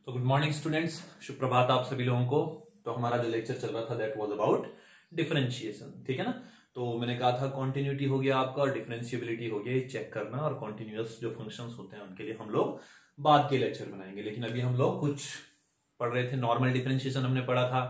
तो good morning students, शुभ प्रभात आप सभी लोगों को। तो हमारा जो लेक्चर चल रहा था दैट वाज अबाउट डिफरेंशिएशन, ठीक है ना। तो मैंने कहा था कॉन्टिन्यूटी हो गया आपका और डिफरेंशिएबिलिटी हो गया, ये चेक करना। और कॉन्टिन्यूअस जो फंक्शंस होते हैं उनके लिए हम लोग बाद के लेक्चर बनाएंगे, लेकिन अभी हम लोग कुछ पढ़ रहे थे। नॉर्मल डिफरेंशिएशन हमने पढ़ा था,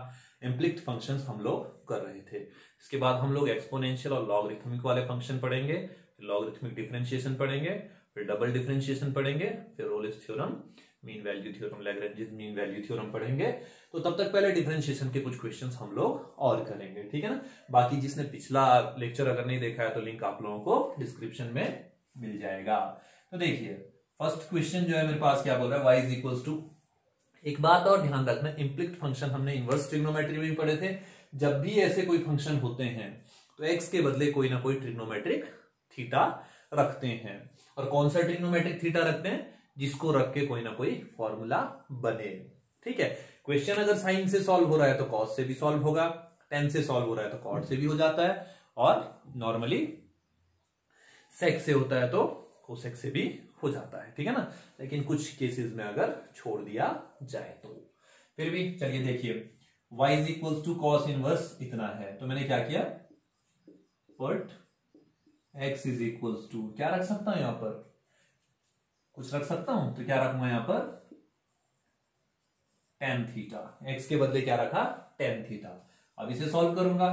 इम्प्लिक्ट फंक्शंस हम लोग कर रहे थे। इसके बाद हम लोग एक्सपोनेंशियल और लॉगरिथमिक वाले फंक्शन पढ़ेंगे, लॉगरिथमिक डिफरेंशिएशन पढ़ेंगे, फिर डबल डिफरेंशिएशन पढ़ेंगे, फिर Rolle's theorem, mean value theorem, Lagrange mean value theorem पढ़ेंगे। तो तब तक पहले डिफरेंशिएशन के कुछ क्वेश्चंस हम लोग और करेंगे, ठीक है ना। बाकी जिसने पिछला लेक्चर अगर नहीं देखा है तो लिंक आप लोगों को डिस्क्रिप्शन में मिल जाएगा। तो देखिए फर्स्ट क्वेश्चन जो है मेरे पास क्या बोल रहा है, y इज इक्वल्स टू। एक बात और ध्यान रखना, इम्प्लिक्ट फंक्शन हमने इनवर्स ट्रिग्नोमेट्री में भी पढ़े थे। जब भी ऐसे कोई फंक्शन होते हैं तो x के बदले कोई ना कोई ट्रिग्नोमेट्रिक थीटा रखते हैं। और कौन सा ट्रिग्नोमेट्रिक थीटा रखते हैं? जिसको रख के कोई ना कोई फॉर्मूला बने, ठीक है। क्वेश्चन अगर साइन से सॉल्व हो रहा है तो कॉस से भी सॉल्व होगा, टेन से सॉल्व हो रहा है तो कॉट से भी हो जाता है, और नॉर्मली सेक से होता है तो कोसेक से भी हो जाता है, ठीक है ना। लेकिन कुछ केसेस में अगर छोड़ दिया जाए तो फिर भी चलिए देखिए, y is equals to cos inverse इतना है। तो मैंने क्या किया, put x is equals to, क्या रख सकता हूं यहां पर, कुछ रख सकता हूं। तो क्या रखूंगा यहां पर, tan थीटा। x के बदले क्या रखा, tan थीटा। अब इसे सॉल्व करूंगा,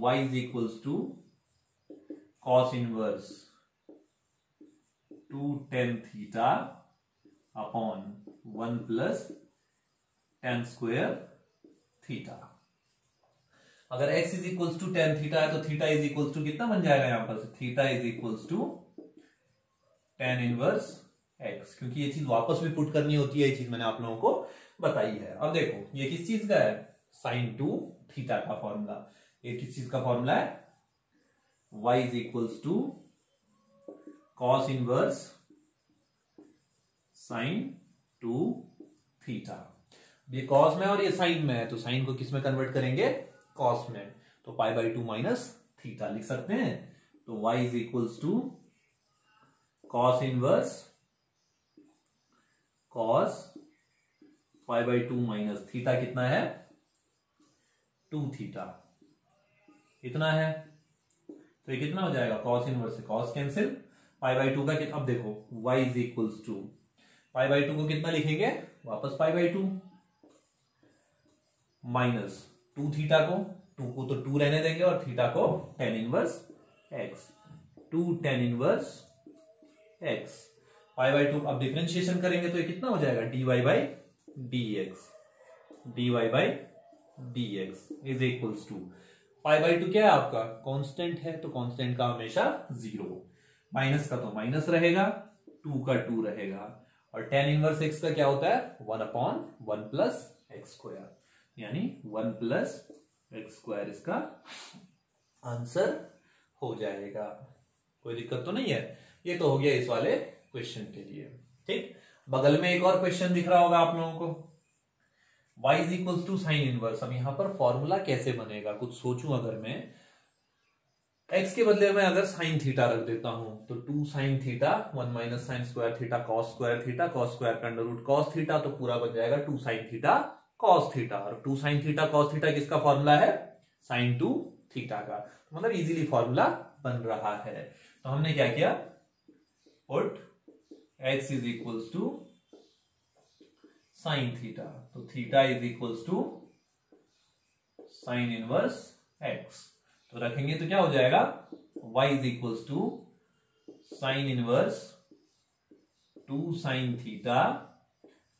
y is equals to cos inverse 2 tan theta upon 1 plus tan square theta. अगर x is equals to tan theta है तो थीटा इज इक्वल्स टू कितना बन जाएगा यहां पर, theta is equals to tan inverse x, क्योंकि ये चीज वापस भी पुट करनी होती है, ये चीज मैंने आप लोगों को बताई है। अब देखो ये किस चीज का है, sin 2 थीटा का फॉर्मूला। ये किस चीज का फॉर्मूला है, y is equals to cos inverse sin 2 theta. ये कॉस में और ये साइन में है, तो साइन को किस में कन्वर्ट करेंगे, कॉस में। तो पाई बाई 2 माइनस थीटा लिख सकते हैं। तो y is equals to cos inverse cos pi by 2 minus theta कितना है, 2 थीटा इतना है। तो ये कितना हो जाएगा, कॉस इनवर्स से कॉस कैंसिल, पाई बाई 2 का कितना। अब देखो y is equals to pi by 2 को कितना लिखेंगे, वापस पाई बाई 2 माइनस 2 थीटा को, 2 को तो 2 रहने देंगे और थीटा को tan inverse x, 2 tan inverse x pi by 2। अब डिफरेंशिएशन करेंगे तो ये कितना हो जाएगा, dy by dx, dy by dx is equals to pi by 2 क्या है आपका, कांस्टेंट है, तो कांस्टेंट का हमेशा 0, माइनस का तो माइनस रहेगा, 2 का 2 रहेगा, और tan इनवर्स x का क्या होता है, 1 अपॉन 1 प्लस एक्स स्क्वायर, यानी 1 प्लस एक्स स्क्वायर इसका आंसर हो जाएगा। कोई दिक्कत तो नहीं है। ये तो हो गया इस वाले क्वेश्चन के लिए, ठीक। बगल में एक और क्वेश्चन दिख रहा होगा आप लोगों को, y is equals to sine inverse. अब यहां पर फॉर्मूला कैसे बनेगा, कुछ सोचूं। अगर मैं x के बदले में अगर साइन थीटा रख देता हूं तो 2 sine theta 1 minus sine square theta cos square theta, cos square का अंडर रूट कॉस थीटा, तो पूरा बन जाएगा 2 साइन थीटा कॉस थीटा। और 2 साइन थीटा कॉस थीटा किसका फॉर्मूला है, साइन 2 थीटा का। मतलब इजीली फॉर्मूला बन रहा है। तो हमने क्या किया, put x is equals to sine theta, तो theta is equals to sine inverse x। तो रखेंगे तो क्या हो जाएगा, y is equals to sine inverse 2 sine theta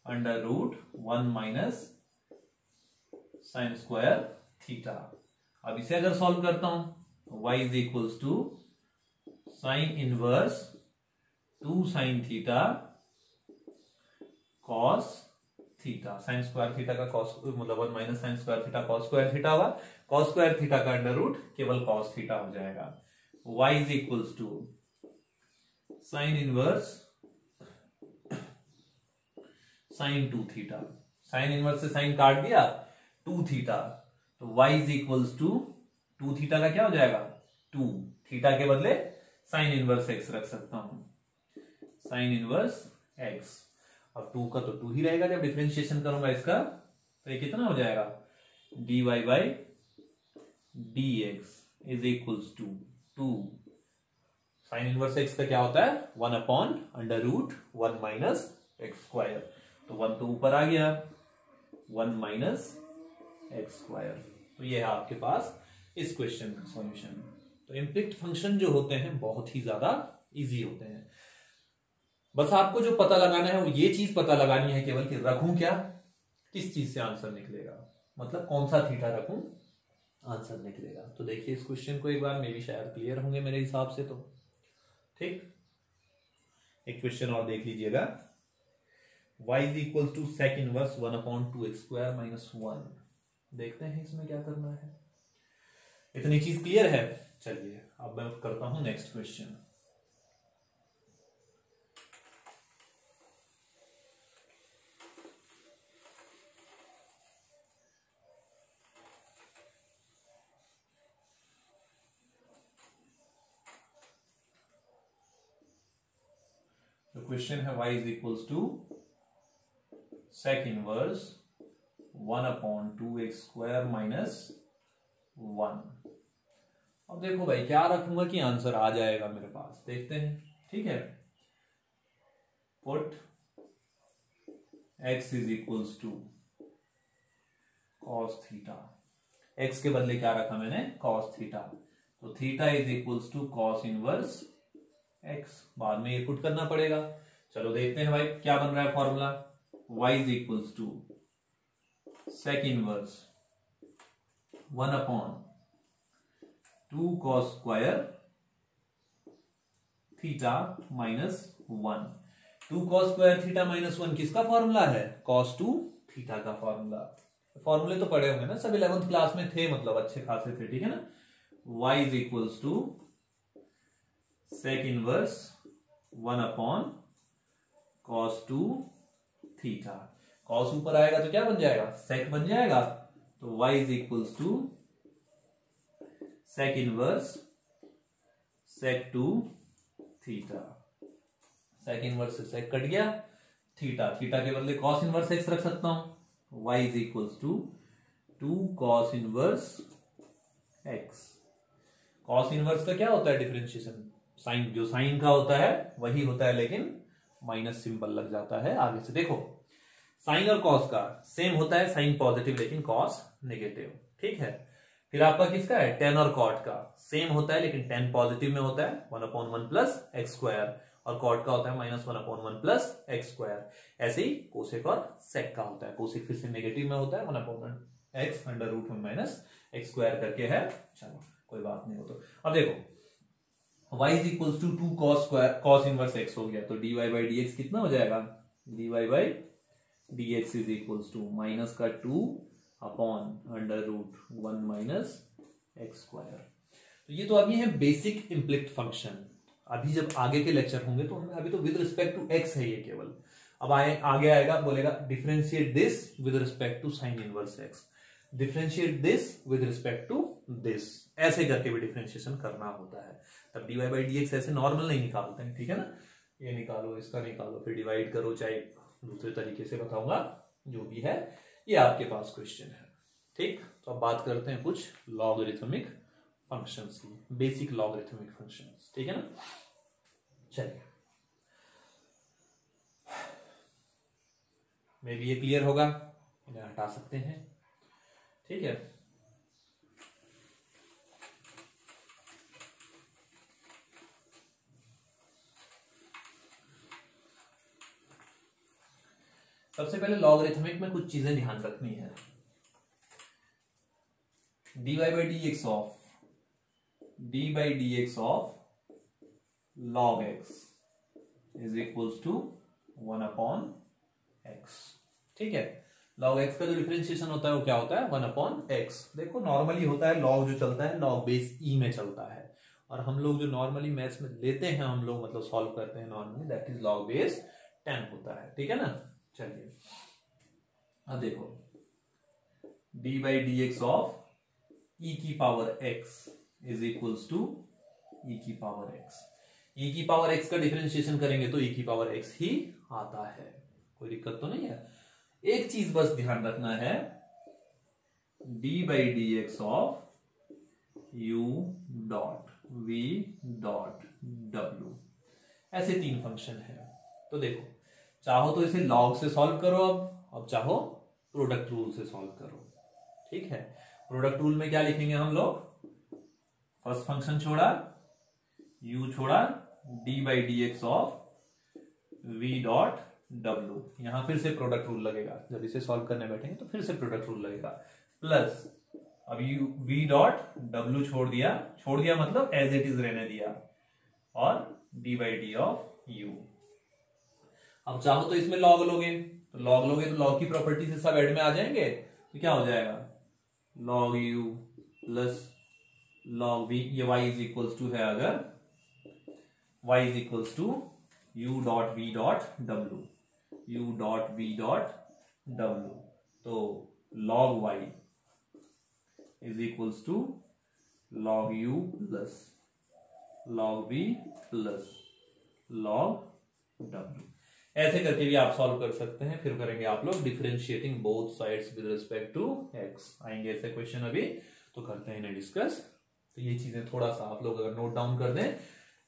under root 1 minus sine square theta. अब इसे अगर सॉल्व करता हूं, y is equals to sine inverse 2 sine theta cos theta, sine square theta का कॉस मतलब 1 minus sine square theta cos square theta होगा, cos square theta का under root केवल कॉस थीटा हो जाएगा। y is equals to sine inverse sine 2 theta, sine inverse से sine काट दिया, 2 थीटा, तो y is equals to 2 theta का क्या हो जाएगा, 2 थीटा के बदले साइन इनवर्स x रख सकता हूं, साइन इनवर्स x। अब 2 का तो 2 ही रहेगा, जब डिफरेंशिएशन करूंगा इसका तो ये कितना हो जाएगा, dy by dx is equals to 2 sine inverse x का क्या होता है 1 upon under root 1 minus x square, तो 1 तो ऊपर आ गया 1 माइनस एक्स स्क्वायर। तो ये है आपके पास इस क्वेश्चन का सॉल्यूशन। तो इम्प्लिक्ट फंक्शन जो होते हैं बहुत ही ज्यादा इजी होते हैं, बस आपको जो पता लगाना है वो ये चीज पता लगानी है केवल कि रखूं क्या, किस चीज से आंसर निकलेगा, मतलब कौन सा थीटा रखूं आंसर निकलेगा। तो देखिए इस क्वेश्चन को एक बार मे भी शायद क्लियर होंगे मेरे हिसाब से, तो ठीक। एक क्वेश्चन और देख लीजिएगा, y is equal to sec inverse 1 upon 2x square minus 1। देखते हैं इसमें क्या करना है, इतनी चीज क्लियर है। चलिए अब मैं करता हूं नेक्स्ट क्वेश्चन। तो क्वेश्चन है y is equals to sec inverse 1 upon 2x square minus 1। अब देखो भाई क्या रखूंगा कि आंसर आ जाएगा मेरे पास, देखते हैं। ठीक है, put x is equals to cos theta, x के बदले क्या रखा मैंने कॉस थीटा, तो theta is equals to cos inverse x, बाद में ये पुट करना पड़ेगा। चलो देखते हैं भाई क्या बन रहा है formula, y is equals to sec inverse 1 upon 2 cos square theta minus 1। 2 cos square theta minus 1 किसका फॉर्मूला है, कॉस 2 थीटा का फॉर्मूला। फॉर्मूले तो पढ़े होंगे ना सब, 11th क्लास में थे, मतलब अच्छे खासे थे, ठीक है ना। y is equals to sec inverse 1 upon cos 2 theta, cos ऊपर आएगा तो क्या बन जाएगा सेक बन जाएगा, तो y is equals to sec inverse sec 2 theta, sec inverse से सेक कट गया, थीटा थीटा के बदले कॉस इनवर्स एक्स रख सकता हूं, y is equals to 2 cos inverse x. Cos inverse का क्या होता है डिफरेंशिएशन, साइन, जो साइन का होता है वही होता है, लेकिन माइनस सिंबल लग जाता है आगे से। देखो साइन और कॉस का सेम होता है, साइन पॉजिटिव लेकिन कॉस नेगेटिव, ठीक है। फिर आपका किसका है टेन और कॉट का सेम होता है, लेकिन टेन पॉजिटिव में होता है 1 अपॉन 1 प्लस एक्स स्क्वायर, और कॉट का होता है minus 1 upon 1 plus x square. ऐसे ही कोसेक और सेक का होता है, कोसेक फिर से नेगेटिव में होता है 1 अपॉन एक्स अंडर रूट में माइनस एक्स स्क्वायर करके है। चलो कोई बात नहीं हो। तो अब देखो y is equals to 2 cos square cos inverse x हो गया, तो dy बाई dx कितना हो जाएगा, dy by dx is equals to minus का 2 upon under root 1 minus x square. तो ये तो अभी है बेसिक इम्प्लिक्ट फंक्शन, अभी जब आगे के लेक्चर होंगे तो हमें, अभी तो विद रिस्पेक्ट टू x है ये केवल, अब आगे आएगा बोलेगा differentiate this with respect to sine inverse x, differentiate this with respect to this, ऐसे करके भी डिफरेंशिएशन करना होता है। तब dy बाई dx ऐसे नॉर्मल नहीं निकालते हैं, ठीक है ना, ये निकालो इसका निकालो फिर डिवाइड करो, चाहे दूसरे तरीके से बताऊंगा, जो भी है ये आपके पास क्वेश्चन है। ठीक, तो अब बात करते हैं कुछ लॉगरिथमिक फंक्शंस की, बेसिक लॉगरिथमिक फंक्शंस, ठीक है ना। चलिए मे भी ये क्लियर होगा, इन्हें हटा सकते हैं, ठीक है। सबसे पहले लॉगरिथमिक में कुछ चीजें ध्यान रखनी है। dy by dx of log x is equals to 1 upon x, ठीक है। log x का जो डिफरेंशिएशन होता है वो क्या होता है 1 अपॉन x। देखो नॉर्मली होता है log जो चलता है log बेस e में चलता है, और हम लोग जो नॉर्मली मैथ्स में लेते हैं हम लोग, मतलब सॉल्व करते हैं normally, that is log base 10 होता है, ठीक है ना। चलिए अब देखो dy by dx of e की power x is equals to e की पावर x। e की पावर x का डिफरेंशिएशन करेंगे तो e की पावर x ही आता है, कोई दिक्कत तो नहीं है। एक चीज बस ध्यान रखना है, D by d x of U dot V dot W, ऐसे 3 फंक्शन है। तो देखो, चाहो तो इसे लॉग से सॉल्व करो, अब चाहो प्रोडक्ट रूल से सॉल्व करो। ठीक है, प्रोडक्ट रूल में क्या लिखेंगे हम लोग, फर्स्ट फंक्शन छोड़ा u छोड़ा D by d x of v dot w, यहां फिर से प्रोडक्ट रूल लगेगा, जब इसे सॉल्व करने बैठेंगे तो फिर से प्रोडक्ट रूल लगेगा, प्लस अब v डॉट w छोड़ दिया मतलब एज इट इज रहने दिया, और d by D of u। अब चाहो तो इसमें लॉग लोगे तो लॉग की प्रॉपर्टी से सब ऐड में आ जाएंगे, तो क्या हो जाएगा, log u plus log v, ये y इज इक्वल्स टू है, अगर y is equals to u dot v dot w, u dot v dot w, तो log y is equals to log u plus log v plus log w। ऐसे करके भी आप solve कर सकते हैं। फिर करेंगे आप लोग differentiating both sides with respect to x, आएंगे ऐसे क्वेश्चन, अभी तो करते हैं इन्हें डिस्कस। तो ये चीजें थोड़ा सा आप लोग अगर नोट डाउन कर दें,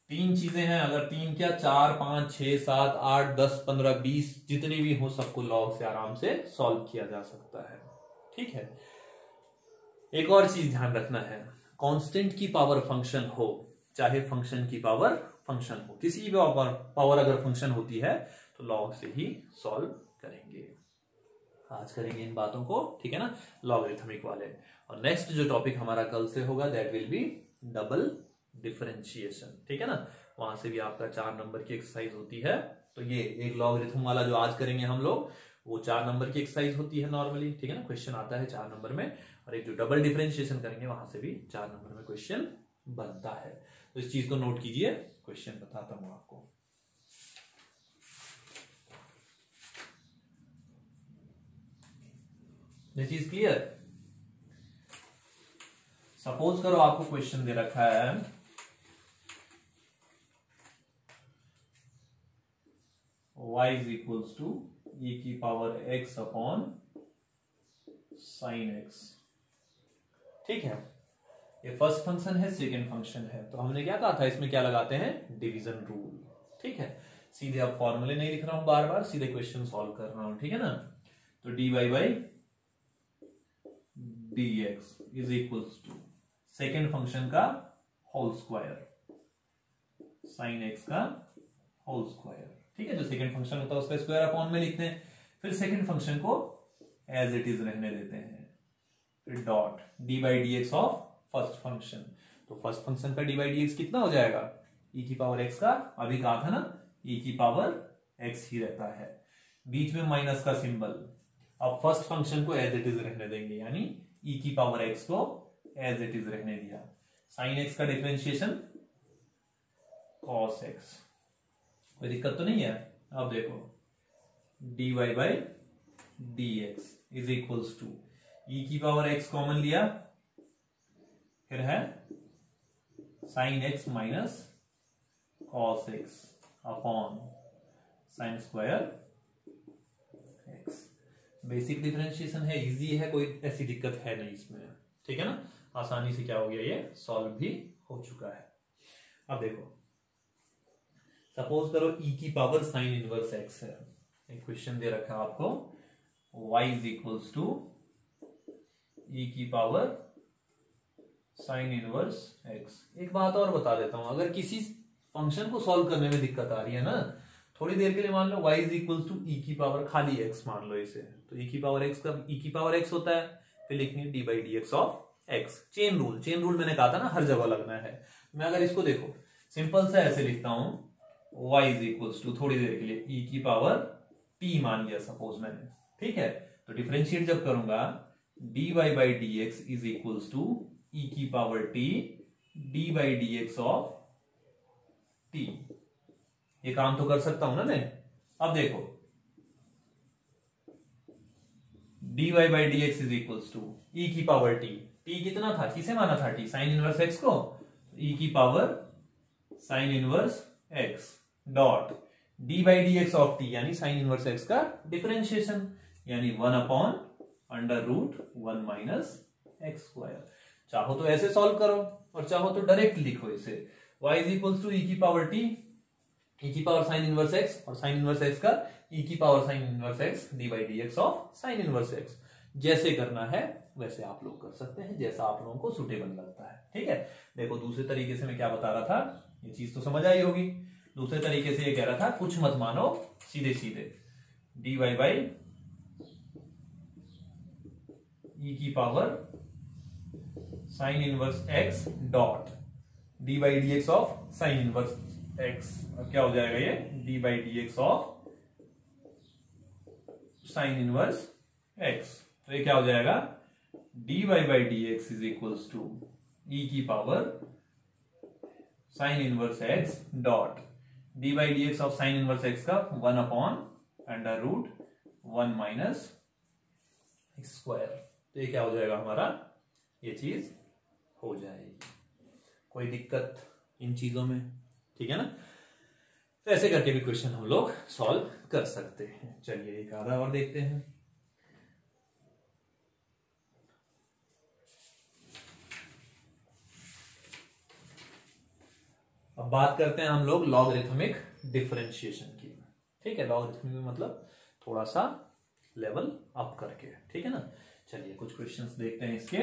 3 चीजें हैं, अगर 3 क्या 4 5 6 7 8 10 15 20 जितनी भी हो सबको लॉग से आराम से सॉल्व किया जा सकता है। ठीक है, एक और चीज ध्यान रखना है, कांस्टेंट की पावर फंक्शन हो चाहे फंक्शन की पावर फंक्शन हो, किसी भी पावर अगर फंक्शन होती है तो लॉग से ही सॉल्व करेंगे। आज करेंगे इन बातों को, ठीक है ना, लॉगरिथमिक वाले। और नेक्स्ट जो टॉपिक हमारा कल से होगा that will be double differentiation, ठीक है ना, वहां से भी आपका 4 नंबर की एक्सरसाइज होती है। तो ये एक लॉगरिथम वाला जो आज करेंगे हम लोग, वो 4 नंबर की एक्सरसाइज होती है नॉर्मली, ठीक है ना, क्वेश्चन आता है 4 नंबर में। और एक जो डबल डिफरेंशिएशन करेंगे वहां से भी 4 नंबर में क्वेश्चन बनता है। तो इस चीज को नोट कीजिए, क्वेश्चन बताता हूं आपको। ये चीज क्लियर? सपोज करो आपको क्वेश्चन दे रखा है y is equals to e की power x upon sine x। ठीक है, ये फर्स्ट फंक्शन है, सेकेंड फंक्शन है, तो हमने क्या कहा था, इसमें क्या लगाते हैं, डिवीजन रूल। ठीक है, सीधे अब फॉर्मूले नहीं लिख रहा हूं बार बार, सीधे क्वेश्चन सॉल्व कर रहा हूं, ठीक है ना। तो dy by dx is equals to second function का होल स्क्वायर साइन x का होल स्क्वायर। ठीक है, जो सेकेंड फंक्शन होता है उसका स्क्वायर अपॉन में लिखते हैं, फिर सेकेंड फंक्शन को एज इट इज रहने देते हैं, फिर dot d by d x of first function. तो फर्स्ट फंक्शन का डी बाई डी एक्स कितना हो जाएगा, e की पावर x का, अभी कहा था ना e की पावर x ही रहता है, बीच में माइनस का सिंबल। अब फर्स्ट फंक्शन को एज इट इज रहने देंगे, यानी e की पावर x को एज इट इज रहने दिया, साइन x का डिफरेंशिएशन cos x, कोई दिक्कत तो नहीं है। अब देखो dy by d x is equals to e की पावर x कॉमन लिया, फिर है sine x minus cos x upon sine square x। Basic differentiation है, इजी है, कोई ऐसी दिक्कत है नहीं इसमें, ठीक है ना, आसानी से क्या हो गया, ये सॉल्व भी हो चुका है। अब देखो सपोज करो e की पावर साइन इनवर्स x है, एक क्वेश्चन दे रखा है आपको, y is equals to e की पावर साइन इनवर्स x। एक बात और बता देता हूं, अगर किसी फंक्शन को सॉल्व करने में दिक्कत आ रही है ना, थोड़ी देर के लिए मान लो y is equals to e की पावर खाली x मान लो इसे, तो e की पावर x का e की पावर x होता है, फिर लिखेंगे d by d x of x। Chain rule मैंने कहा था ना, हर जगह लगना है। मैं अगर इसको देखो सिंपल से ऐसे लिखता हूं, y इज इक्वल्स टू थोड़ी देर के लिए e की पावर t मान लिया सपोज मैंने, ठीक है, तो डिफरेंशिएट जब करूंगा dy by d x is equals to e की power t d by d x of t। ये काम तो कर सकता हूं ना मैं। अब देखो dy by d x is equals to e की पावर t, t कितना था, किसे माना था t, साइन इनवर्स x को, e की power sine inverse x dot d by d x of t यानी साइन इनवर्स एक्स का डिफरेंशिएशन, यानी 1/√1 माइनस एक्स स्क्वायर। चाहो तो ऐसे सॉल्व करो और चाहो तो डायरेक्ट लिखो इसे, y is equal to e की पावर टी, ई की पावर साइन इनवर्स एक्स, और साइन इनवर्स एक्स का ई की power sine inverse x D by d x of sine inverse x. जैसे करना है वैसे आप लोग कर सकते हैं, जैसा आप लोगों को सुटेबल लगता है। ठीक है, देखो दूसरे तरीके से मैं क्या बता रहा था, ये चीज तो समझ आई होगी। दूसरे तरीके से ये कह रहा था कुछ मत मानो, सीधे सीधे डी वाई बाई ई की power sine inverse x dot d by d x of sine inverse x. अब क्या हो जाएगा ये, d by d x of sine inverse x. तो ये क्या हो जाएगा, d y by d x is equals to e की power sine inverse x dot d by d x of sine inverse x का 1/√1 माइनस एक्स स्क्वायर। तो ये क्या हो जाएगा हमारा, ये चीज हो जाएगी। कोई दिक्कत इन चीजों में, ठीक है ना। तो ऐसे करके भी क्वेश्चन हम लोग सॉल्व कर सकते हैं। चलिए एक आधा और देखते हैं। अब बात करते हैं हम लोग लॉगरिथमिक डिफरेंशिएशन की। ठीक है, लॉगरिथमिक में मतलब थोड़ा सा लेवल अप करके, ठीक है ना। चलिए कुछ क्वेश्चंस देखते हैं इसके।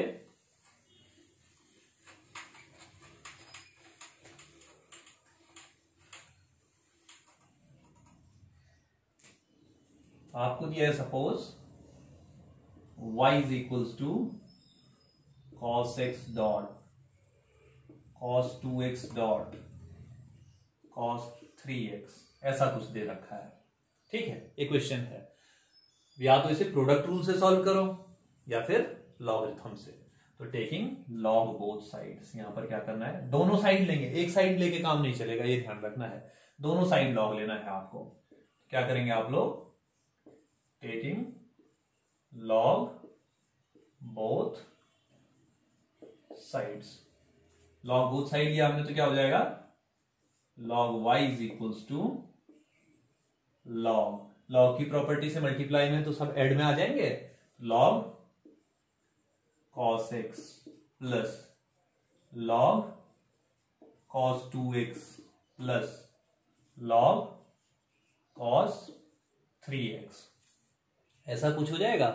आपको दिया है suppose y is equals to cos x dot cos 2x dot cos 3x, ऐसा कुछ दे रखा है। ठीक है, एक क्वेश्चन है, या तो इसे प्रोडक्ट रूल से सॉल्व करो या फिर लॉगरिथम से। तो टेकिंग लॉग बोथ साइड्स, यहां पर क्या करना है, दोनों साइड लेंगे, एक साइड लेके काम नहीं चलेगा, ये ध्यान रखना है। दोनों साइड लॉग लेना है आपको। क्या करेंगे आप लोग, taking log both sides. Log both side लिया आपने तो क्या हो जाएगा, log y is equals to log की प्रॉपर्टी से मल्टीप्लाई में तो सब ऐड में आ जाएंगे, log cos x plus log cos 2x plus log cos 3x, ऐसा कुछ हो जाएगा।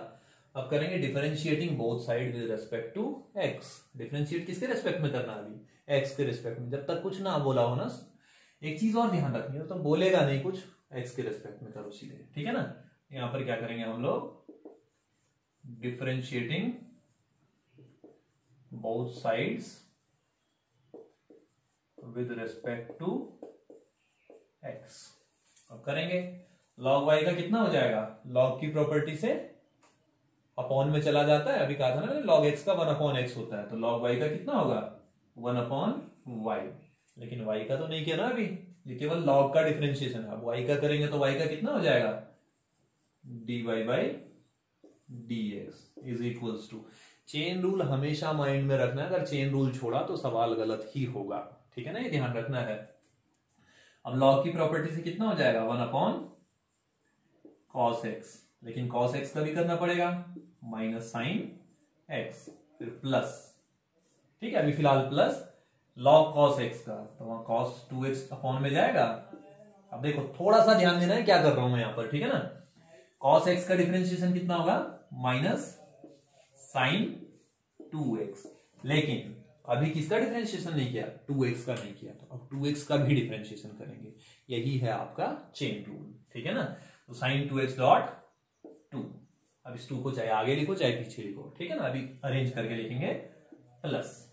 अब करेंगे differentiating both side with respect to x। Differentiate किसके रेस्पेक्ट में करना है, अभी x के रेस्पेक्ट में। जब तक कुछ ना बोला हो ना, एक चीज और ध्यान रखनी है, तो बोलेगा नहीं कुछ, x के रेस्पेक्ट में करो सीधे, ठीक है ना। यहां पर क्या करेंगे हम लोग, differentiating both sides with respect to x। अब करेंगे log y का कितना हो जाएगा, log की प्रॉपर्टी से अपॉन में चला जाता है, अभी कहा था ना log x का 1/x होता है, तो log y का कितना होगा 1/y। लेकिन y का तो नहीं किया ना अभी, ये केवल log का डिफरेंशिएशन है। अब y का करेंगे तो y का कितना हो जाएगा, dy by dx is equals to. Chain rule हमेशा माइंड में रखना है, अगर चेन रूल छोड़ा तो सवाल गलत ही होगा, ठीक है ना, ये ध्यान रखना है। अब log की प्रॉपर्टी से कितना हो जाएगा 1/cos x, लेकिन cos x का भी करना पड़ेगा, माइनस साइन x, फिर प्लस, ठीक है, अभी फिलहाल प्लस log cos x का, तो वहां cos 2x अपॉन में जाएगा। अब देखो थोड़ा सा ध्यान देना है क्या कर रहा हूं मैं यहां पर, ठीक है ना। cos x का डिफरेंशिएशन कितना होगा, माइनस साइन 2x, लेकिन अभी किसका डिफरेंशिएशन नहीं किया, 2x का नहीं किया, तो अब 2x का भी डिफरेंशिएशन करेंगे। यही है आपका चेन रूल, ठीक है ना। तो साइन 2x डॉट 2, अब इस 2 को चाहे आगे लिखो चाहे पीछे लिखो, ठीक है ना। अभी अरेंज करके लिखेंगे प्लस,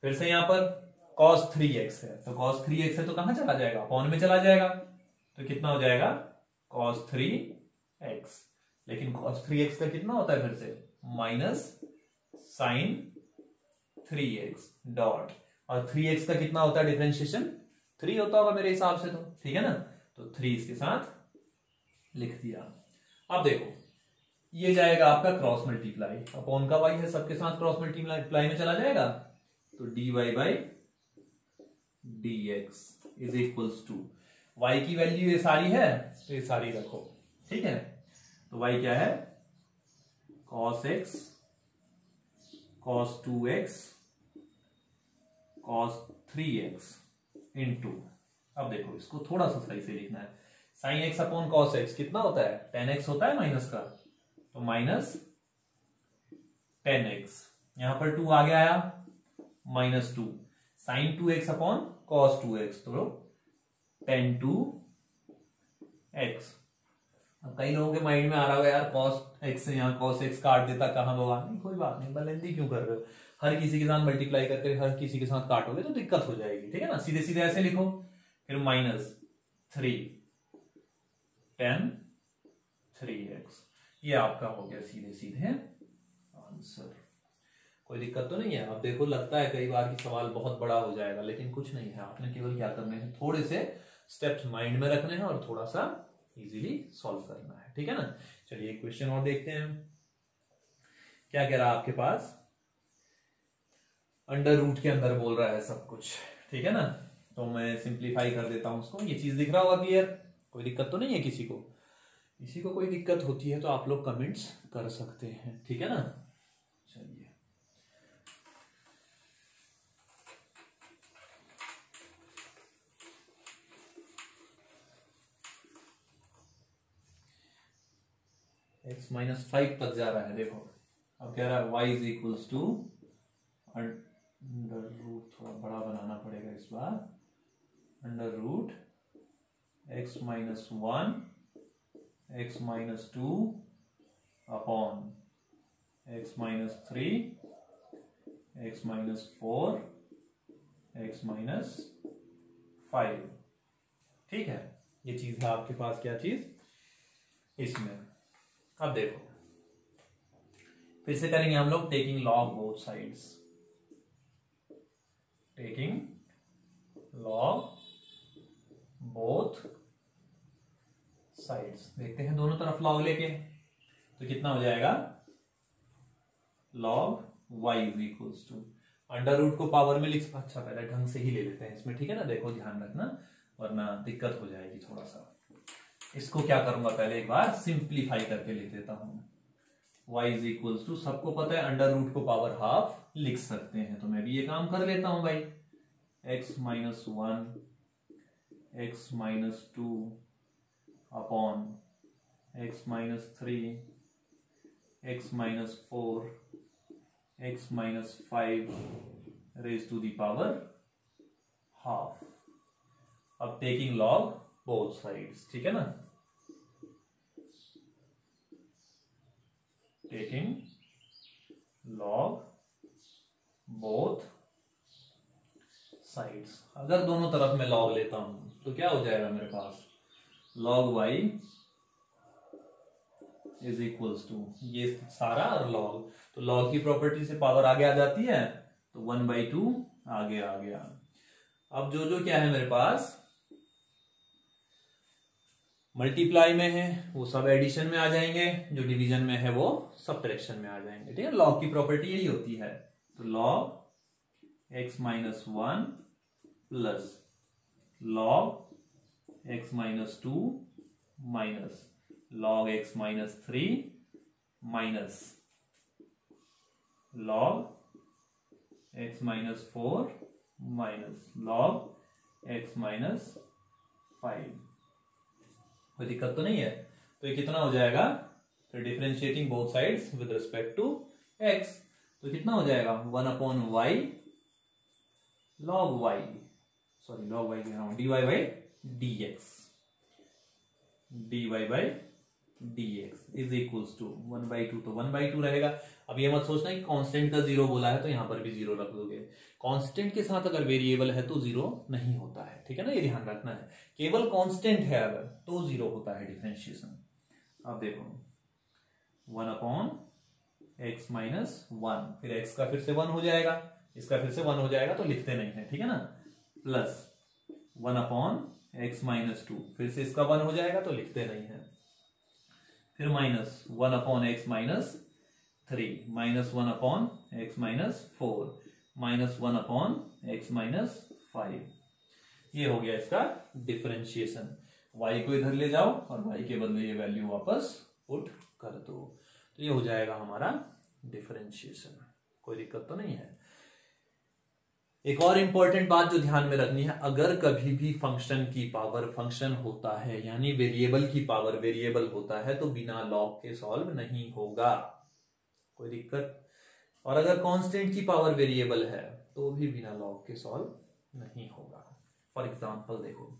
फिर से यहां पर cos 3x है, तो cos 3x है तो कहां चला जाएगा, अपॉन में चला जाएगा, तो कितना हो जाएगा cos 3x, लेकिन cos 3x का कितना होता है फिर से, माइनस साइन 3x डॉट, और 3x का कितना होता है डिफरेंशिएशन, 3 होता होगा मेरे हिसाब से, तो ठीक है ना, तो 3 इसके साथ लिख दिया। अब देखो ये जाएगा आपका क्रॉस मल्टीप्लाई, अपॉन का y है, सबके साथ क्रॉस मल्टीप्लाई में चला जाएगा, तो dy by dx is equals to, y की वैल्यू ये सारी है तो ये सारी रखो, ठीक है। तो y क्या है, cos x cos 2x cos 3x into, अब देखो इसको थोड़ा सा सही से लिखना है, sin x upon cos x कितना होता है, 10x होता है माइनस का, तो माइनस 10x, यहां पर 2 आगे आया minus 2, sin 2x upon cos 2x, तो 10 to x। अब कई लोगों के माइंड में आ रहा होगा यार cos x से यहाँ cos x काट देता कहां भगवान, नहीं कोई बात नहीं, बलेंदी क्यों कर रहे हो, हर किसी के साथ मल्टीप्लाई करके हर किसी के साथ काटोगे तो दिक्कत हो जाएगी, ठीक है ना। सीधे सीधे ऐसे लिखो, फिर माइनस 3 10 3x, ये आपका हो गया सीधे सीधे आंसर। कोई दिक्कत तो नहीं है। अब देखो लगता है कई बार कि सवाल बहुत बड़ा हो जाएगा, लेकिन कुछ नहीं है, आपने केवल क्या करने हैं, थोड़े से स्टेप्स माइंड में रखने हैं और थोड़ा सा इजीली सॉल्व करना है, ठीक है ना। चलिए एक क्वेश्चन और देखते हैं, क्या कह रहा है आपके पास, अंडर रूट के अंदर बोल रहा है सब कुछ, ठीक है ना। तो मैं सिंप्लीफाई कर देता हूं उसको, ये चीज दिख रहा होगा क्लियर, कोई दिक्कत तो नहीं है किसी को, किसी को कोई दिक्कत होती है तो आप लोग कमेंट्स कर सकते हैं, ठीक है ना। चलिए x माइनस 5 तक जा रहा है, देखो अब कह रहा है y is equals to under root, थोड़ा बड़ा बनाना पड़ेगा इस बार, under root x minus 1 x minus 2 upon x minus 3 x minus 4 x minus 5, ठीक है। ये चीज है आपके पास, क्या चीज इसमें। अब देखो फिर से करेंगे हम लोग, taking log both sides, taking log both sides, देखते हैं दोनों तरफ लॉग लेके, तो कितना हो जाएगा, log y is equals to, under root को पावर में लिख, अच्छा पहले ढंग से ही ले लेते हैं इसमें, ठीक है ना। देखो ध्यान रखना वरना दिक्कत हो जाएगी थोड़ा सा। इसको क्या करूंगा, पहले एक बार सिंप्लीफाई करके लिख देता हूं, y इज इक्वल्स टू, सबको पता है अंडर रूट को पावर हाफ लिख सकते हैं, तो मैं भी ये काम कर लेता हूं भाई, x minus 1 x minus 2 upon x minus 3 x minus 4 x minus 5 raise to the power half. अब टेकिंग लॉग बोथ साइड्स, ठीक है ना, टेकिंग लॉग बोथ साइड्स, अगर दोनों तरफ में लॉग लेता हूं तो क्या हो जाएगा मेरे पास, log y is equals to, ये सारा और लॉग, तो लॉग की प्रॉपर्टी से पावर आगे आ जाती है तो 1/2 आगे आ गया। अब जो जो क्या है मेरे पास मल्टीप्लाई में है वो सब एडिशन में आ जाएंगे, जो डिवीजन में है वो सब्ट्रैक्शन में आ जाएंगे, ठीक है। लॉग की प्रॉपर्टी यही होती है, तो log x minus 1 plus log x minus 2 minus log x minus 3 minus log x minus 4 minus log x minus 5, कोई दिक्कत तो नहीं है। तो ये कितना हो जाएगा, फिर differentiating both sides with respect to x, तो कितना हो जाएगा 1 upon y log y, sorry log y कह रहा हूं, dy by dx, dy by dx is equals to 1/2, तो 1/2 रहेगा। अब ये मत सोचना कि कांस्टेंट का 0 बोला है तो यहां पर भी 0 रख दोगे, कांस्टेंट के साथ अगर वेरिएबल है तो 0 नहीं होता है, ठीक है ना, ये ध्यान रखना है। केवल कांस्टेंट है अगर तो 0 होता है डिफरेंशिएशन। अब देखो 1 अपॉन x माइनस 1, फिर x का फिर से 1 हो जाएगा, इसका फिर से 1 हो जाएगा तो लिखते नहीं है, ठीक है ना, प्लस 1 अपॉन x माइनस 2, फिर से इसका 1 हो जाएगा तो लिखते नहीं है, फिर minus 1 upon x minus 3, minus 1 upon x minus 4, minus 1 upon x minus 5, ये हो गया इसका डिफरेंशिएशन। y को इधर ले जाओ और y के बदले ये वैल्यू वापस पुट कर दो, तो ये हो जाएगा हमारा डिफरेंशिएशन। कोई दिक्कत तो नहीं है। एक और इंपॉर्टेंट बात जो ध्यान में रखनी है, अगर कभी भी फंक्शन की पावर फंक्शन होता है, यानी वेरिएबल की पावर वेरिएबल होता है, तो बिना लॉग के सॉल्व नहीं होगा। कोई दिक्कत? और अगर कांस्टेंट की पावर वेरिएबल है तो भी बिना लॉग के सॉल्व नहीं होगा। फॉर एग्जांपल देखो,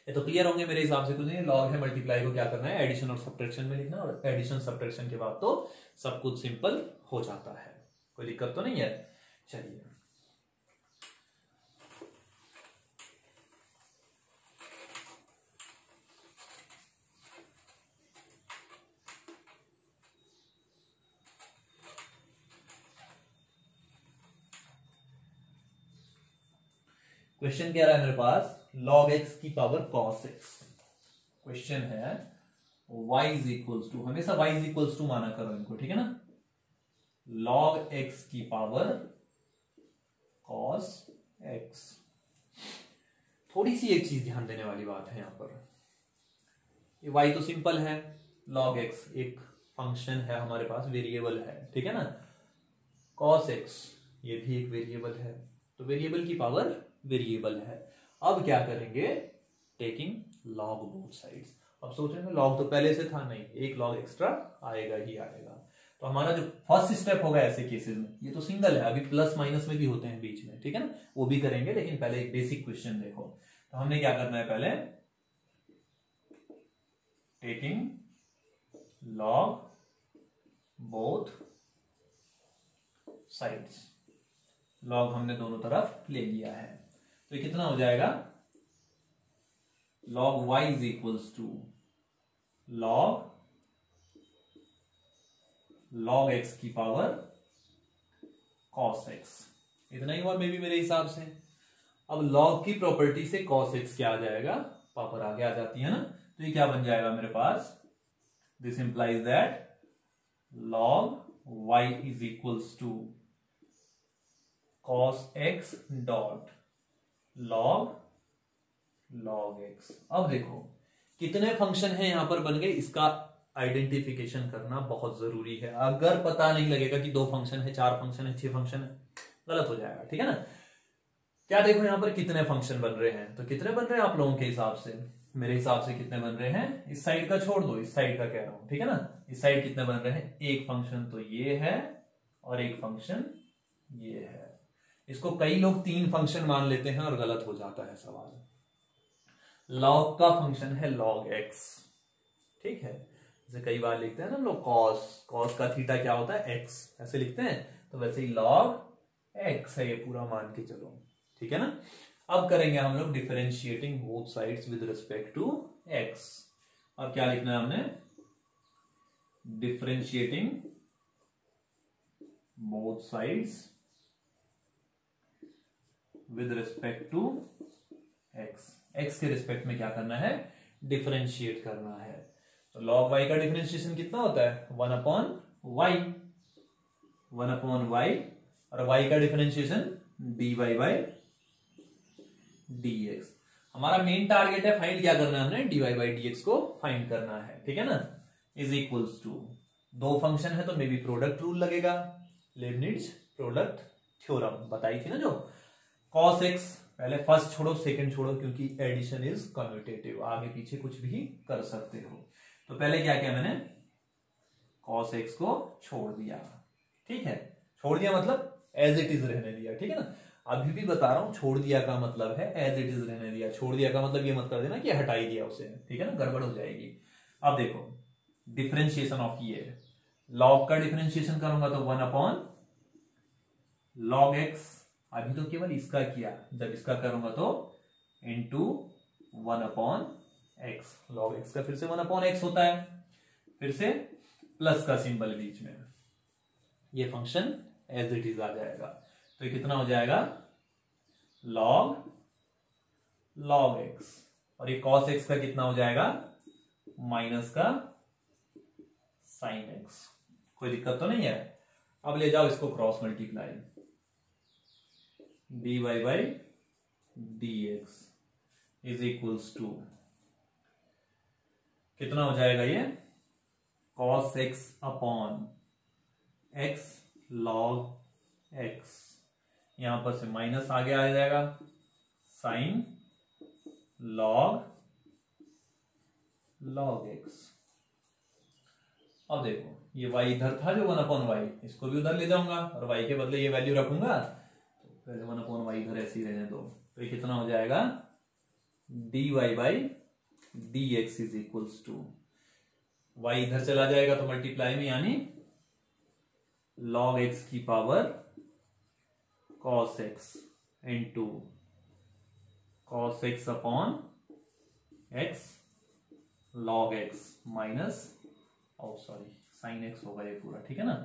ये तो क्लियर होंगे मेरे हिसाब से, कुछ नहीं। लॉग है, मल्टीप्लाई को क्या करना है, एडिशन और सब्ट्रैक्शन में लिखना, और एडिशन सब्ट्रैक्शन के बाद तो सब कुछ सिंपल हो जाता है। कोई दिक्कत तो नहीं है। चलिए, क्वेश्चन क्या रहा है मेरे पास, log x की पावर cos x। क्वेश्चन है y इज इक्वल्स टू, हमेशा y इज इक्वल्स टू माना करो इनको, ठीक है ना, log x की पावर cos x। थोड़ी सी एक चीज ध्यान देने वाली बात है यहां पर, ये y तो सिंपल है, log x एक फंक्शन है हमारे पास, वेरिएबल है, ठीक है ना। cos x ये भी एक वेरिएबल है, तो वेरिएबल की पावर वेरिएबल है। अब क्या करेंगे, टेकिंग लॉग बोथ साइड्स। अब सोचेंगे लॉग तो पहले से था, नहीं, एक लॉग एक्स्ट्रा आएगा ही आएगा। तो हमारा जो फर्स्ट स्टेप होगा ऐसे केसेस में, ये तो सिंगल है, अभी प्लस माइनस में भी होते हैं बीच में, ठीक है ना, वो भी करेंगे, लेकिन पहले एक बेसिक क्वेश्चन देखो। तो हमने क्या करना है, पहले taking log both sides, log हमने दोनों तरफ ले लिया है, तो ये कितना हो जाएगा, log y is equals to log x की पावर cos x। इतना ही हुआ मे भी मेरे हिसाब से। अब log की प्रॉपर्टी से cos x क्या आ जाएगा, पावर आगे आ जाती है ना, तो ये क्या बन जाएगा मेरे पास, this implies that log y is equals to cos x dot log x। अब देखो कितने फंक्शन है यहां पर बन गए, इसका आइडेंटिफिकेशन करना बहुत जरूरी है। अगर पता नहीं लगेगा कि 2 फंक्शन है, 4 फंक्शन है, 6 फंक्शन है, गलत हो जाएगा, ठीक है ना। क्या देखो यहां पर कितने फंक्शन बन रहे हैं, तो कितने बन रहे हैं आप लोगों के हिसाब से, मेरे हिसाब से कितने बन रहे हैं, इस साइड का छोड़ दो, इस साइड का कह रहा हूं, ठीक है ना। इस साइड कितने बन रहे हैं, एक फंक्शन तो ये है और एक फंक्शन ये है। इसको कई लोग 3 फंक्शन मान लेते हैं और गलत हो जाता है सवाल। लॉग का फंक्शन है log x, ठीक है, जैसे कई बार लिखते हैं ना हम लोग cos का थीटा क्या होता है x, ऐसे लिखते हैं, तो वैसे ही log x है, ये पूरा मान के चलो, ठीक है ना। अब करेंगे हम लोग differentiating both sides with respect to x। अब क्या लिखना है हमने, differentiating both sides with respect to x। x के रिस्पेक्ट में क्या करना है, डिफरेंशिएट करना है। तो log y का डिफरेंशिएशन कितना होता है, 1/y, 1/y, और y का डिफरेंशिएशन dy by dx। हमारा मेन टारगेट है फाइंड क्या करना है, हमने dy by dx को फाइंड करना है, ठीक है ना। इज इक्वल्स टू, 2 फंक्शन है तो मे बी प्रोडक्ट रूल लगेगा, लेबनिट्ज प्रोडक्ट थ्योरम बताई थी ना जो। cos x पहले फर्स्ट छोड़ो सेकंड छोड़ो, क्योंकि एडिशन इज कम्यूटेटिव, आगे पीछे कुछ भी कर सकते हो। तो पहले क्या किया मैंने, cos x को छोड़ दिया, ठीक है, छोड़ दिया मतलब एज इट इज रहने दिया, ठीक है ना। अभी भी बता रहा हूं, छोड़ दिया का मतलब है एज इट इज रहने दिया, छोड़ दिया का मतलब ये मत कर देना कि हटा ही दिया उसे, ठीक है ना, गड़बड़ हो जाएगी। अब देखो डिफरेंशिएशन ऑफ ये log का डिफरेंशिएशन करूंगा तो 1/log x, अभी तो केवल इसका किया, जब इसका करूंगा तो इंटू 1/x, log x का फिर से 1/x होता है, फिर से प्लस का सिंबल बीच में, ये फंक्शन एज इट इज आ जाएगा। तो ये कितना हो जाएगा, log x, और ये cos x का कितना हो जाएगा, माइनस का sin x। कोई दिक्कत तो नहीं है। अब ले जाओ इसको cross multiply, dy by dx is equals to कितना हो जाएगा ये, cos x upon x log x, यहां पर से माइनस आगे आ जाएगा sin log x। अब देखो ये y इधर था जो 1/y, इसको भी उधर ले जाऊंगा और y के बदले ये वैल्यू रखूंगा, तो पहले 1/y इधर ऐसे ही रहने दो, तो ये कितना हो जाएगा dy by dx is equals to, y इधर चला जाएगा तो मल्टीप्लाई में, यानी log x की power cos x into cos x upon x log x minus, oh sorry sin x होगा ये पूरा, ठीक है ना,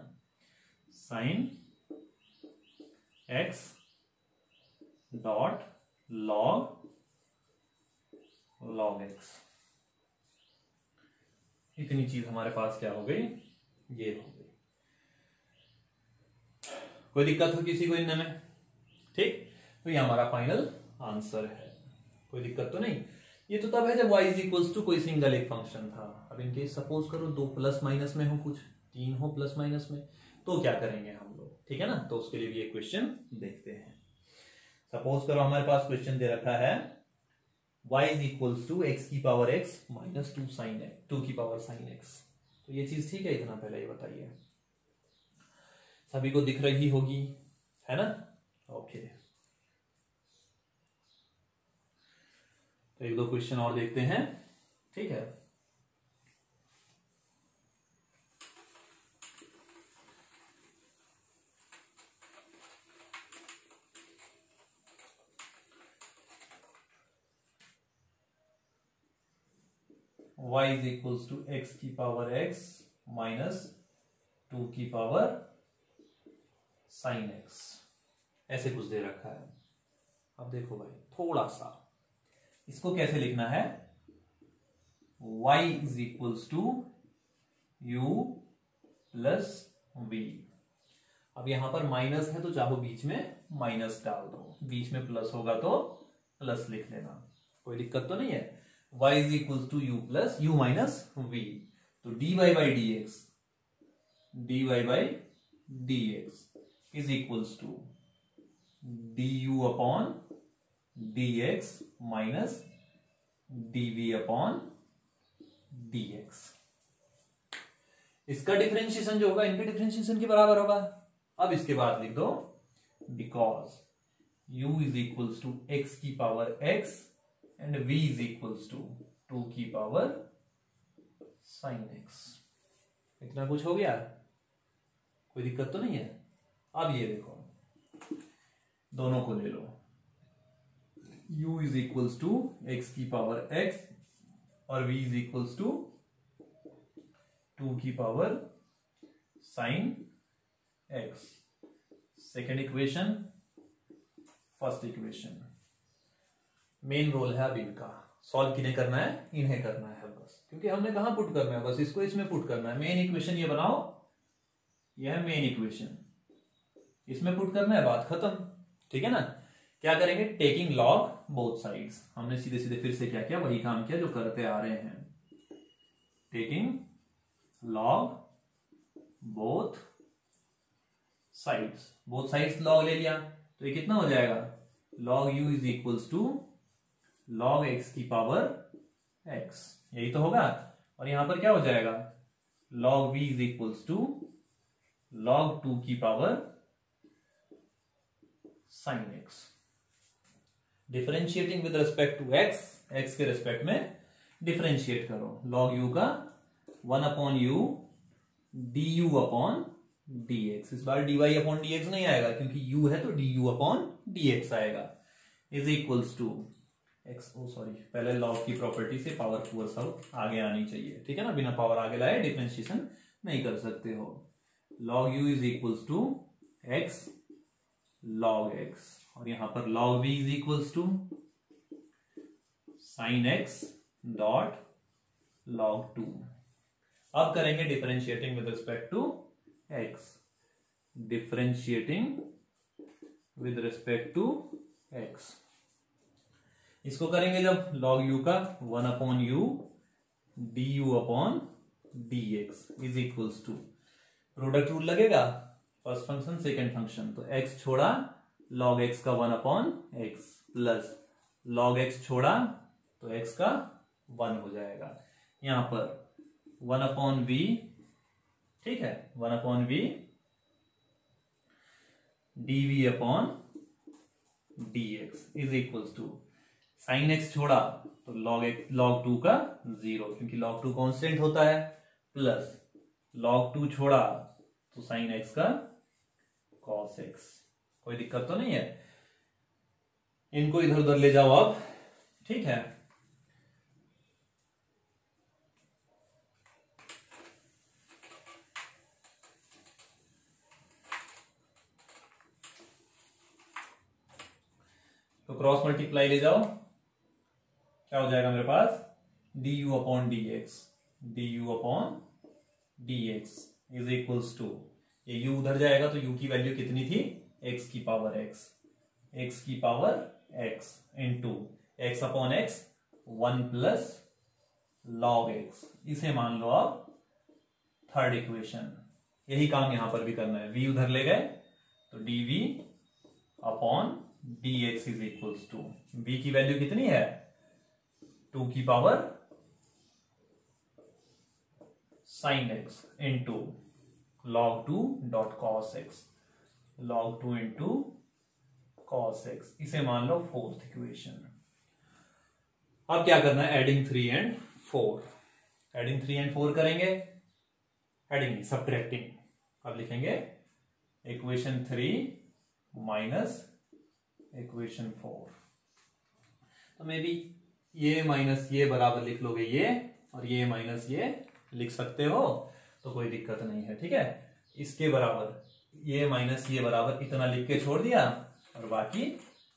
sin x dot log x। इतनी चीज हमारे पास क्या हो गई, ये हो गई। कोई दिक्कत हो किसी को इनमें? ठीक, तो ये हमारा फाइनल आंसर है, कोई दिक्कत तो नहीं। ये तो तब है जब y इज इक्वल्स टू कोई सिंगल एक फंक्शन था। अब इनके सपोज करो दो प्लस माइनस में हो, कुछ तीन हो प्लस माइनस में, तो क्या करेंगे हम लोग, ठीक है ना। तो उसके लिए भी एक क्वेश्चन देखते हैं। सपोज करो हमारे पास क्वेश्चन दे रखा है y is equals to x की पावर x माइनस 2 की पावर साइन x। तो ये चीज ठीक है, इतना पहले ये बताइए, सभी को दिख रही होगी, है ना। ओके, तो एक दो क्वेश्चन और देखते हैं, ठीक है। y is equals to x की पावर x माइनस 2 की पावर साइन x, ऐसे कुछ दे रखा है। अब देखो भाई, थोड़ा सा इसको कैसे लिखना है, y is equals to u plus v। अब यहां पर माइनस है तो चाहो बीच में माइनस डाल दो, बीच में प्लस होगा तो प्लस लिख लेना, कोई दिक्कत तो नहीं है। y is equals to u plus u minus v, तो dy by dx is equals to du upon dx minus dv upon dx। इसका डिफरेंशिएशन जो होगा इनके डिफरेंशिएशन के बराबर होगा। अब इसके बाद लिख दो because u is equals to x की power x and v is equals to 2 की पावर साइन x। इतना कुछ हो गया, कोई दिक्कत तो नहीं है। अब ये देखो, दोनों को ले लो, u is equals to x की पावर x और v इज इक्वल्स टू 2 की power sine x। Second equation, first equation, main role है अब इनका। सॉल्व किन्हें करना है, इन्हें करना है बस, क्योंकि हमने कहां पुट करना है, बस इसको इसमें पुट करना है। मेन इक्वेशन ये बनाओ, यह है मेन इक्वेशन, इसमें पुट करना है, बात खत्म, ठीक है ना। क्या करेंगे, टेकिंग लॉग बोथ साइड्स। हमने सीधे सीधे फिर से क्या किया, वही काम किया जो करते आ रहे हैं, taking log both sides. Both sides log ले लिया तो ये कितना हो जाएगा, log u is equals to log x की पावर x, यही तो होगा। और यहां पर क्या हो जाएगा, log v is equals to log 2 की power sine x। Differentiating with respect to x, x के रिस्पेक्ट में डिफरेंशिएट करो। log u का 1 upon u du upon dx, इस बार dy अपॉन dx नहीं आएगा क्योंकि u है तो du अपॉन dx आएगा, is equals to x, oh sorry, पहले लॉग की प्रॉपर्टी से पावर फोर्स आउट आगे आनी चाहिए, ठीक है ना। बिना पावर आगे लाए डिफरेंशिएशन नहीं कर सकते हो। log u is equals to x log x, और यहां पर log v is equals to sine x dot log 2। अब करेंगे differentiating with respect to x, differentiating with respect to x। इसको करेंगे जब log u का 1 upon u du upon dx is equals to product rule लगेगा, first function second function, तो x छोड़ा log x का 1 upon x plus log x छोड़ा तो x का 1 हो जाएगा। यहां पर 1 अपॉन v, ठीक है, 1 upon v dv upon dx is equals to sine x छोड़ा तो log 2 का 0 क्योंकि log 2 कांस्टेंट होता है, प्लस log 2 छोड़ा तो साइन x का cos x। कोई दिक्कत तो नहीं है, इनको इधर उधर ले जाओ आप, ठीक है। तो क्रॉस मल्टीप्लाई ले जाओ, क्या हो जाएगा मेरे पास du upon dx is equals to, ये u उधर जाएगा तो u की वैल्यू कितनी थी, x की power x into x upon x 1 plus log x, इसे मान लो आप थर्ड इक्वेशन। यही काम यहां पर भी करना है, v उधर ले गए तो dv upon dx is equals to, v की वैल्यू कितनी है 2 की power sine x into log 2 dot cos x, log 2 into cos x, इसे मान लो फोर्थ इक्वेशन। अब क्या करना है, एडिंग 3 एंड 4, एडिंग 3 एंड 4 करेंगे, एडिंग सब्ट्रैक्टिंग। अब लिखेंगे इक्वेशन 3 माइनस इक्वेशन 4, तो मे बी ये माइनस ये बराबर लिख लोगे ये, और ये माइनस ये लिख सकते हो, तो कोई दिक्कत नहीं है, ठीक है। इसके बराबर ये माइनस ये बराबर इतना लिख के छोड़ दिया, और बाकी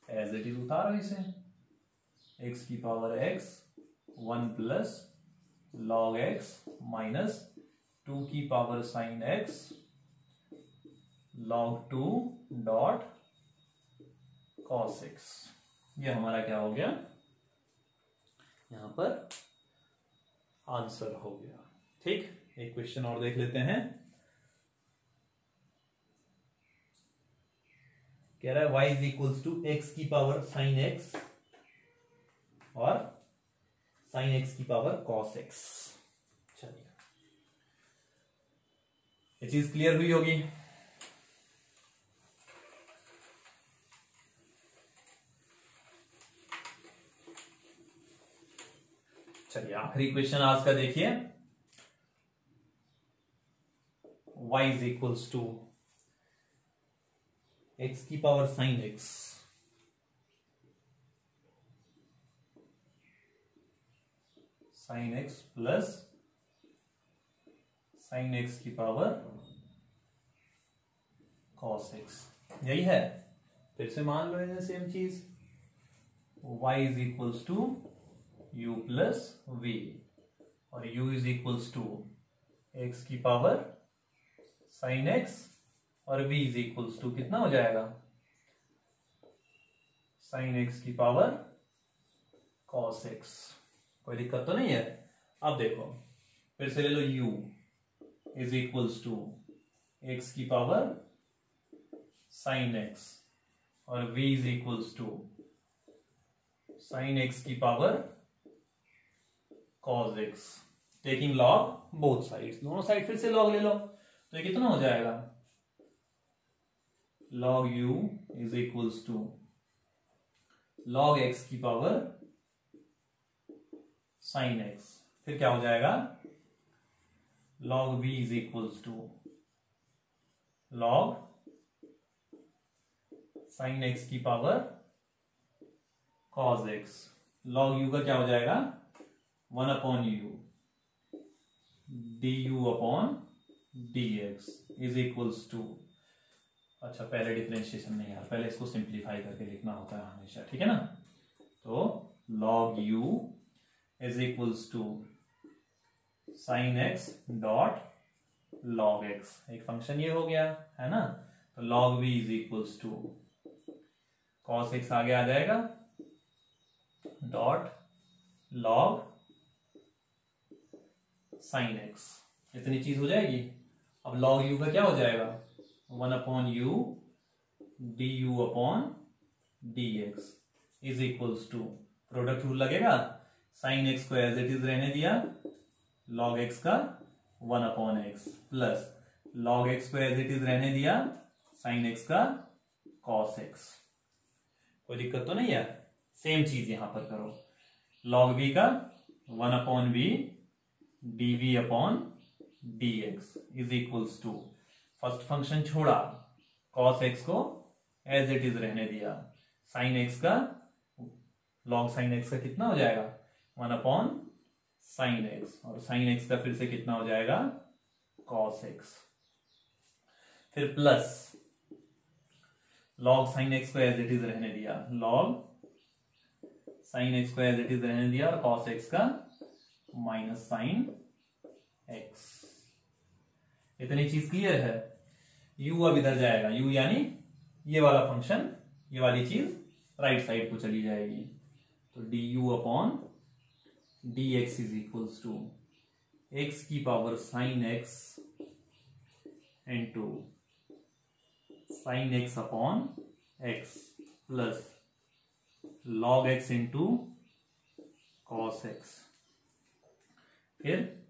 एज इट इज उतारो इसे, x की power x 1 plus log x minus 2 की power sine x log 2 dot cos x। ये हमारा क्या हो गया, यहां पर आंसर हो गया, ठीक। एक क्वेश्चन और देख लेते हैं, कह रहा है y is equals to x की पावर साइन x और साइन x की पावर cos x। चलिए, ये चीज क्लियर हुई होगी। चलिए आखिरी क्वेश्चन आज का देखिए, y is equals to x की power sine x sine x plus sine x की पावर cos x, यही है। फिर से मान लो इन्हें सेम चीज, y is equals to u plus v, और u is equals to x की पावर साइन x, और v इज इक्वल्स टू कितना हो जाएगा, साइन x की पावर cos x। कोई दिक्कत तो नहीं है। अब देखो फिर से ले लो, u is equals to x की पावर साइन x, और v is equals to sine x की power cos x, taking log both sides, दोनों साइड फिर से लॉग ले लो, तो ये कितना हो जाएगा, log u is equals to log x की पावर साइन x, फिर क्या हो जाएगा, log v is equals to log sine x की power cos x, log u का क्या हो जाएगा 1 upon u du upon dx is equals to, अच्छा पहले डिफरेंशिएशन नहीं यार, पहले इसको सिंप्लीफाई करके लिखना होता है हमेशा, ठीक है ना। तो log u is equals to sine x dot log x, एक फंक्शन ये हो गया है ना, तो log v is equals to cos x आगे आ जाएगा, डॉट लॉग साइन एक्स, इतनी चीज हो जाएगी। अब लॉग यू का क्या हो जाएगा, 1/u du/dx is equals to, product rule लगेगा, साइन एक्स को एज इट इज रहने दिया, लॉग एक्स का 1/x प्लस लॉग एक्स को एज इट इज रहने दिया, साइन एक्स का कॉस एक्स। कोई दिक्कत तो नहीं है। सेम चीज यहां पर करो, लॉग v का 1/v dv/dx is equals to, first function छोड़ा, कॉस एक्स को एज इट इज रहने दिया, साइन एक्स का लॉग साइन एक्स का कितना हो जाएगा 1/sin एक्स, और साइन एक्स का फिर से कितना हो जाएगा कॉस एक्स, फिर प्लस लॉग साइन एक्स को एज इट इज रहने दिया, लॉग साइन एक्स को एज इट इज रहने दिया, और कॉस एक्स का माइनस साइन एक्स। इतनी चीज क्लियर है। u अब इधर जाएगा, u यानी ये वाला फंक्शन, ये वाली चीज राइट साइड को चली जाएगी, तो du/dx is equals to x की power sine x into sine x upon x plus log x into cos x, फिर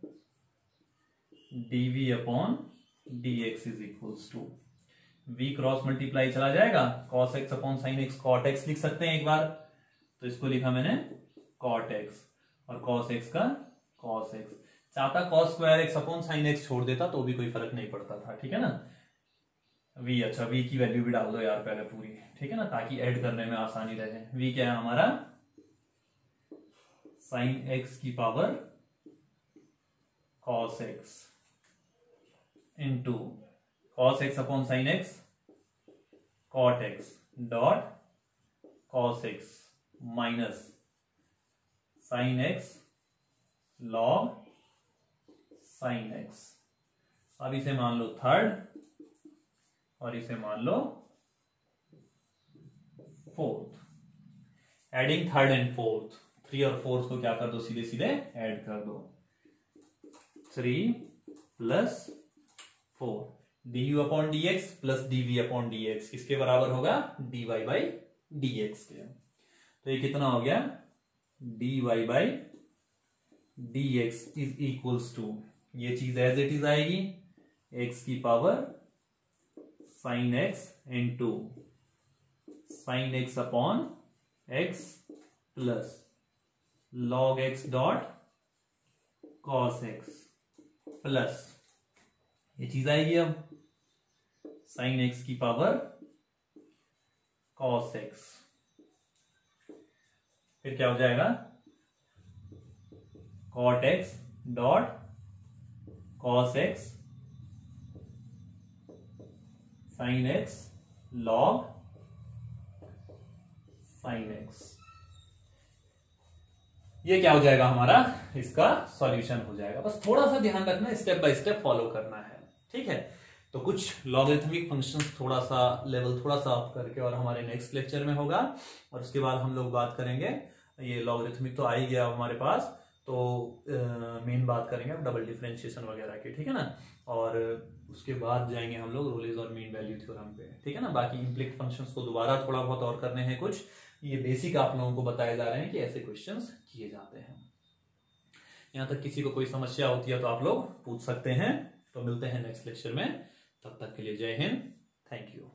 dv/dx is equals to, v cross multiply चला जाएगा, cos x upon sine x, cot x लिख सकते हैं एक बार, तो इसको लिखा मैंने कॉट एक्स, और कॉस एक्स का कॉस एक्स। चाहता cos square x upon sine x छोड़ देता तो भी कोई फर्क नहीं पड़ता था, ठीक है ना। v, अच्छा v की वैल्यू भी डाल दो यार पहले पूरी, ठीक है ना, ताकि ऐड करने में आसानी रहे। v क्या है हमारा, साइन एक्स की power cos x into cos x upon sine x cot x dot cos x minus sine x log sine x. अब इसे मान लो थर्ड और इसे मान लो fourth. Adding third and fourth, 3 और 4 को क्या कर दो, सीधे सीधे ऐड कर दो, 3 + 4 du/dx प्लस dv/dx किसके बराबर होगा, dy/dx के। तो ये कितना हो गया, dy/dx इज इक्वल्स टू, ये चीज एज इट इज आएगी, x की power sine x into sine x upon x plus log x dot cos x plus, ये चीज आएगी अब साइन एक्स की पावर कॉस एक्स, फिर क्या हो जाएगा cot x dot cos x sine x log sine x. ये क्या हो जाएगा हमारा, इसका सॉल्यूशन हो जाएगा। बस थोड़ा सा ध्यान रखना, स्टेप बाय स्टेप फॉलो करना है, ठीक है। तो कुछ लॉगरिथमिक फंक्शंस थोड़ा सा लेवल थोड़ा सा अप करके और हमारे नेक्स्ट लेक्चर में होगा, और उसके बाद हम लोग बात करेंगे, ये लॉगरिथमिक तो आ ही गया हमारे पास, तो मेन बात करेंगे डबल डिफरेंशिएशन वगैरह की, ठीक है ना, और उसके बाद जाएंगे हम लोग रोलेज और मीन वैल्यू थ्योरम पे, ठीक है ना। बाकी इम्प्लिक्ट फंक्शंस को दोबारा थोड़ा बहुत और करने हैं कुछ, ये बेसिक आप लोगों को बताए जा रहे हैं कि ऐसे क्वेश्चंस किए जाते हैं। यहाँ तक किसी को कोई समस्या होती है तो आप लोग पूछ सकते हैं। तो मिलते हैं नेक्स्ट लेक्चर में, तब तक के लिए जय हिंद, थैंक यू।